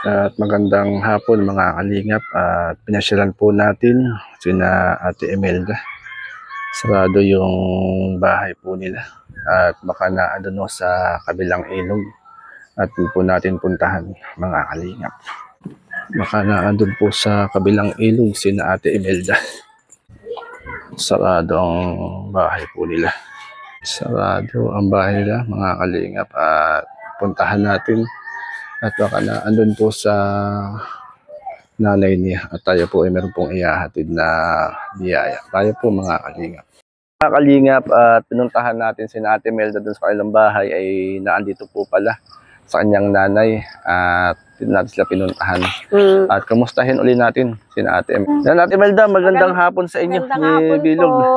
At magandang hapon mga kalingap, at pinasyalan po natin sina Ate Imelda. Sarado yung bahay po nila at baka naano sa kabilang ilog at po natin puntahan mga kalingap. Baka naandun po sa kabilang ilog sina Ate Imelda. Sarado ang bahay po nila. Sarado ang bahay nila mga kalingap at puntahan natin. At baka na andun po sa nanay niya at tayo po ay meron pong ihahatid na biyaya. Tayo po mga kalingap. Mga kalingap, at pinuntahan natin si Ate Imelda dun sa kanilang bahay ay naandito po pala sa kanyang nanay at natin sila pinuntahan. At kamustahin uli natin si Ate Imelda. Yan, Ate Imelda, magandang hapon sa inyo. Magandang hapon Bilog. po.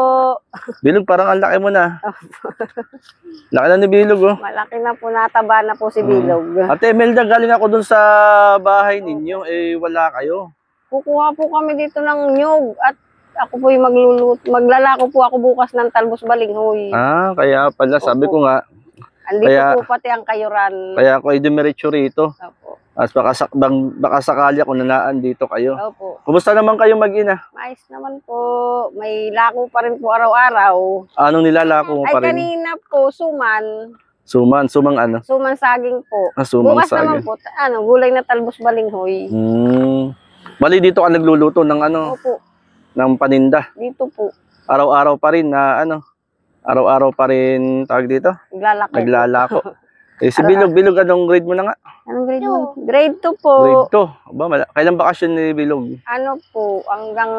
Bilog, parang ang laki mo na. Laki na ni Bilog, oh. Malaki na po, nataba na po si Bilog. Ate Imelda, galing ako dun sa bahay ninyo, eh wala kayo. Kukuha po kami dito ng nyug at ako po yung maglalako po ako bukas ng talbos balinghoy. Ah, kaya pala, sabi ko nga. Andito Kaya, po pati ang kayuran. kaya ako ay dumiretso rito. Opo. At baka sakali ako nanaan dito kayo. Opo. Kumusta naman kayo mag-ina? Mais naman po. May lako pa rin po araw-araw. Anong nilalako mo Ay, pa rin? kanina po, suman. Sumang ano? Suman saging po. Ah, sumang Bukas saging. naman po, gulay na talbos balinghoy. Bali dito ka nagluluto ng ano, Opo. ng paninda. Dito po. Araw-araw pa rin na ano, araw-araw pa rin tawag dito? Naglalako. Naglalako. Eh si Bilog, anong grade mo na nga? Anong grade mo? Grade 2 po. Grade 2. Aba, kailan bakasyon ni Bilog? Ano po, hanggang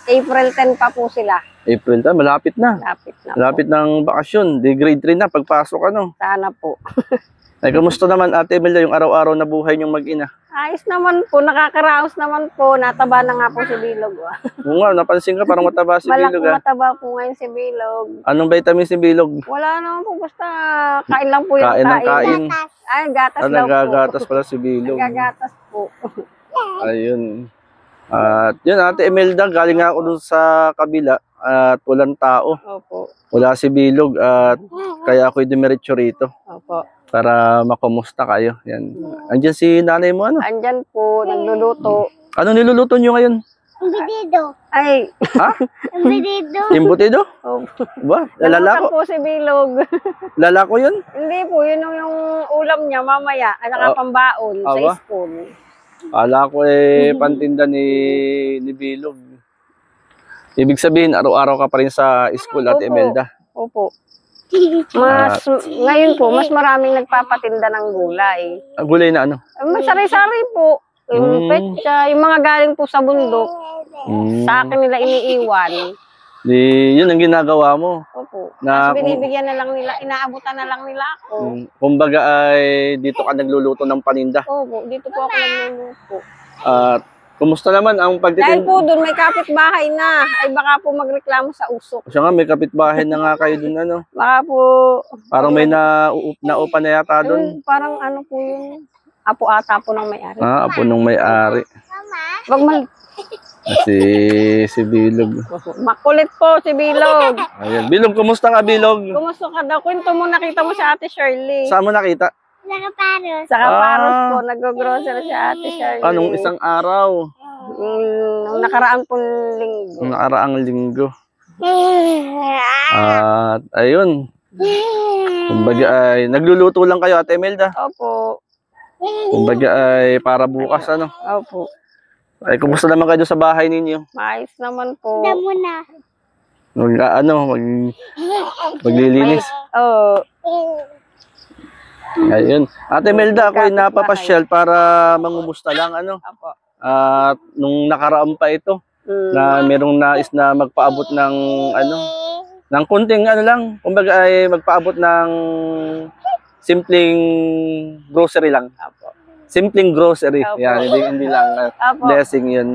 April 10 pa po sila. April ta, malapit na. Lapit na Malapit ng bakasyon. Di grade 3 na pagpasok ano. Sana po. Ay, kumusta naman Ate Imelda yung araw-araw na buhay niyong mag-ina? Ayos naman po, nakakaraos naman po. Nataba na nga po si Bilog. Oo nga, napansin ka parang mataba si Bilog ah. Mataba po ngayon si Bilog. Anong vitamin si Bilog? Wala naman po, basta kain lang po yung Kain ng kain. Ay, gatas Ah, daw po. nagagatas pala si Bilog. Nagagatas po. Ayun. At yun, Ate Imelda, galing nga ako dun sa kabila at walang tao. Opo. Wala si Bilog at kaya ako'y dumiretso rito Opo. para makumusta kayo. Yan. Andiyan si nanay mo ano? Andyan po, nagluluto. Ano niluluto nyo ngayon? Embutido. Ay, Ha? Embutido. Imbutido? opo. Ba? Nalutan Lalako? po si Bilog. Lalako yun? Hindi po, yun yung ulam niya mamaya. At saka pambaon sa Aba. school. Kala ko pantinda ni Bilog. Ibig sabihin, araw-araw ka pa rin sa school, Ate Opo. Imelda. Opo. Ngayon po, mas maraming nagpapatinda ng gulay. Gulay na ano? Masari-sari po. Yung petsa, yung mga galing po sa bundok. Sa akin nila iniiwan. Yun ang ginagawa mo. Opo. Na, Tapos binibigyan na lang nila, inaabutan na lang nila ako. kumbaga ay dito ka nagluluto ng paninda. Opo, dito po ako nagluluto. At kumusta naman ang Dahil pagtitinda? po doon may kapitbahay na, ay baka po magreklamo sa usok. Siya nga, may kapitbahay na nga kayo dun ano. Baka po, Parang may naupa na yata dun. parang ano po yung apo ata po ng may-ari. Ah, apo nung may-ari. Wag mal. Si Bilog. Makulit po si Bilog. Ayan. Bilog, kumusta ka Bilog? Kumusta ka daw? Kwento mo, nakita mo si Ate Shirley. Saan mo nakita? Nakaparos. Sa Kaparos po, nag-grocery si Ate Shirley. Anong isang araw? Nung nakaraang pong linggo. Nung nakaraang linggo. At ayun. Kumbaga ay nagluluto lang kayo Ate Imelda. Opo. Kumbaga ay para bukas ano. Opo. Ay kumusta naman kayo sa bahay ninyo? Maayos naman po. Alam mo na. Maglilinis. Oo. Ayun. Ate Imelda, ako ay napapasyal para mangumusta lang ano. Opo. At nung nakaraan pa ito na merong nais na magpaabot ng ano, ng kunting ano lang, kumbaga ay magpaabot ng simpleng grocery lang. Opo. Simpleng grocery. Opo. Yan, hindi lang Opo. blessing 'yun.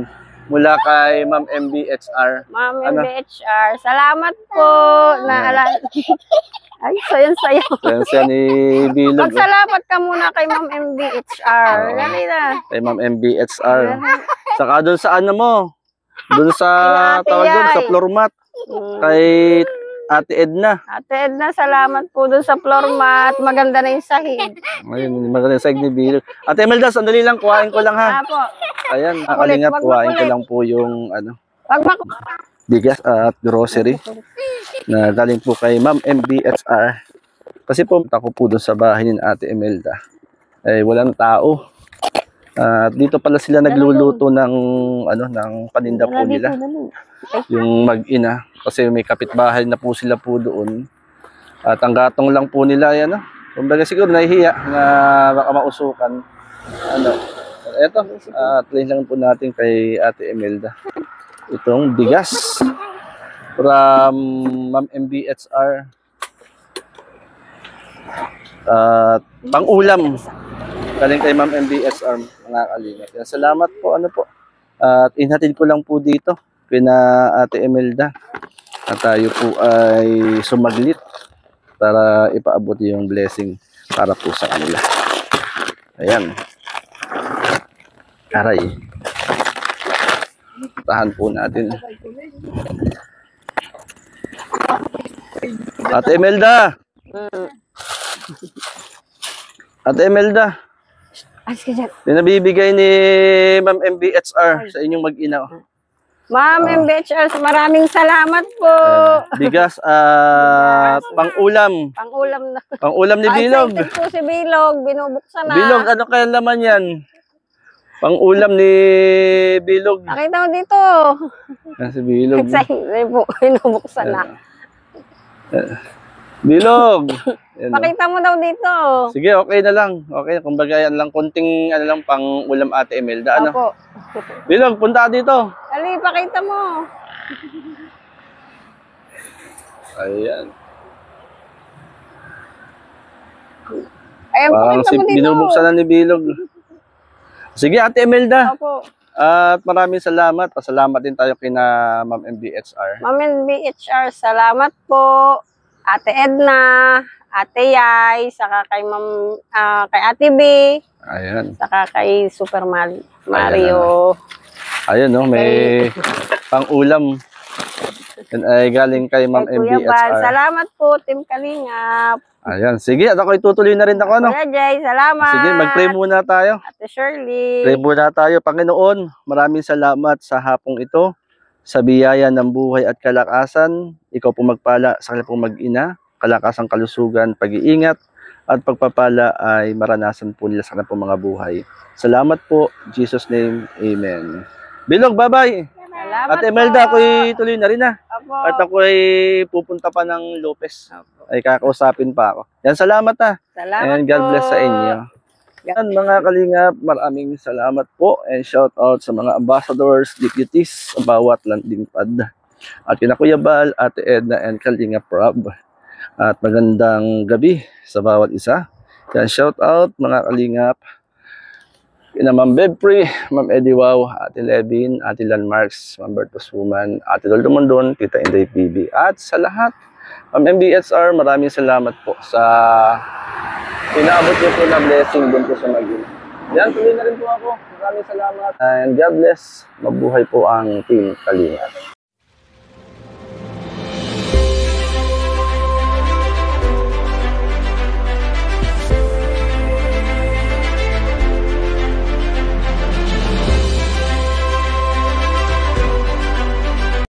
Mula kay Ma'am MBHR. Ma'am Ano? MBHR, salamat po na ay, sayo. Yan siya ni Bilog. Magsalamat ka muna kay Ma'am MBHR. Dali na. Kay Ma'am MBHR. Saka doon sa ano mo? Doon sa Kina Ate tawag doon Yay. sa floor mat. Kay Ate Edna. Ate Edna, salamat po dun sa floor mat. Maganda na yung sahig. Ayun, maganda sa ni Bilog. Ate Imelda, sandali lang, kuhain ko lang ha. Apo. Ayan, Makulit, kalingap, wag kuhain ko makulit. lang po yung Wag mak... bigas at grocery na galing po kay Ma'am MBHR. Kasi po, ako po doon sa bahay ni Ate Imelda. Eh, walang tao. At dito pala sila nagluluto ng ng paninda po nila. Yung mag-ina kasi may kapitbahay na po sila po doon. At ang gatong lang po nila yan, kumbaga siguro nahihiya na baka mausukan. Eto, try lang po natin kay Ate Imelda. Itong bigas from Ma'am MBHR. At pang-ulam. Galing kay Ma'am MBSR, mga kalingap. Yan, salamat po, At inhatid ko lang po dito, kina Ate Imelda. At tayo po ay sumaglit para ipaabot yung blessing para po sa kanila. Ayan. Aray. Tahan po natin. Ate Imelda! Ate Imelda! Pinabibigay ni Ma'am MBHR sa inyong mag-ina. Ma'am MBHR, maraming salamat po. Bigas at pang-ulam. Pang-ulam na. Pang-ulam ni Bilog. Excited po si Bilog. Binubuksan na. Bilog, ano kaya laman yan? Pang-ulam ni Bilog. Nakita mo dito. Yan si Bilog. Excited po. Binubuksan na. Bilog. Yan, Pakita mo daw dito. sige, okay na lang. Okay, kumbaga yan lang, konting lang pang-ulam Ate Imelda. Opo. Bilog, punta ka dito. Ali, pakita mo. Ayan. Ayun, Parang pakita mo dito. binubuksan na ni Bilog. Sige, Ate Imelda. Opo. At maraming salamat. Pasalamat din tayo kina Ma'am MBHR. Ma'am MBHR, salamat po. Ate Edna, Ate Yay, saka kay kay Ate B, Ayan. saka kay Super Mario. Ayun, may pang-ulam. Yan ay galing kay Ma'am Kay Kuya Bal, MBHR. salamat po, Team Kalingap. Ayan. Sige, at ako itutuloy na rin ako, Kuya Jay, salamat. Sige, mag-pray muna tayo. Ate Shirley. Pray muna tayo. Panginoon, maraming salamat sa hapong ito, sa biyaya ng buhay at kalakasan. Ikaw po magpala sa kanila pong mag-ina, kalakasang kalusugan, pag-iingat, at pagpapala ay maranasan po nila sa kanilang pong mga buhay. Salamat po. In Jesus' name, Amen. Bilog, bye-bye. Salamat At Imelda, po. ako'y tuloy na rin Opo. At ako'y pupunta pa ng Lopez. Ay kakausapin pa ako. Yan, salamat Salamat And God po. bless sa inyo. Yan, mga kalingap, maraming salamat po. And shout out sa mga ambassadors, deputies, sa bawat landing pad. At kina Kuya Bal, Ate Edna, and Kalingap Rob. At magandang gabi sa bawat isa. Yan, shout out mga kalingap. Kina Ma'am Bebpre, Ma'am Eddie Wow, Ate Levin, Ate Landmarks, Ma'am Bertus Woman, Ate Loldo Mondon, Tita Inday PB. At sa lahat, Ma'am MBHR, maraming salamat po sa inaabot niyo po na blessing din po sa mag-ina. Yan, tuloy na rin po ako. Maraming salamat. And God bless. Mabuhay po ang Team Kalingap.